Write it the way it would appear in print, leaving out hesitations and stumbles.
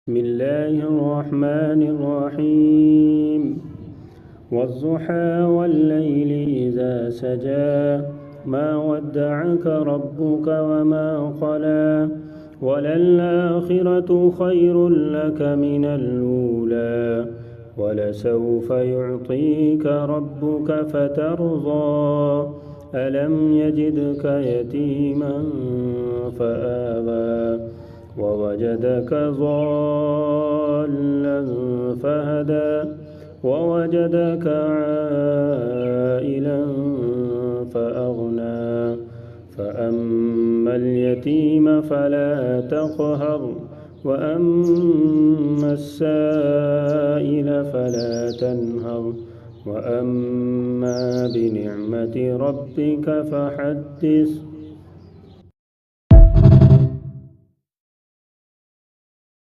بسم الله الرحمن الرحيم والضحى والليل إذا سجى ما ودعك ربك وما قلى وللآخرة خير لك من الأولى ولسوف يعطيك ربك فترضى ألم يجدك يتيما فآوى ووجدك ضالا فهدى ووجدك عائلا فأغنى فأما اليتيم فلا تقهر وأما السائل فلا تنهر وأما بنعمة ربك فحدث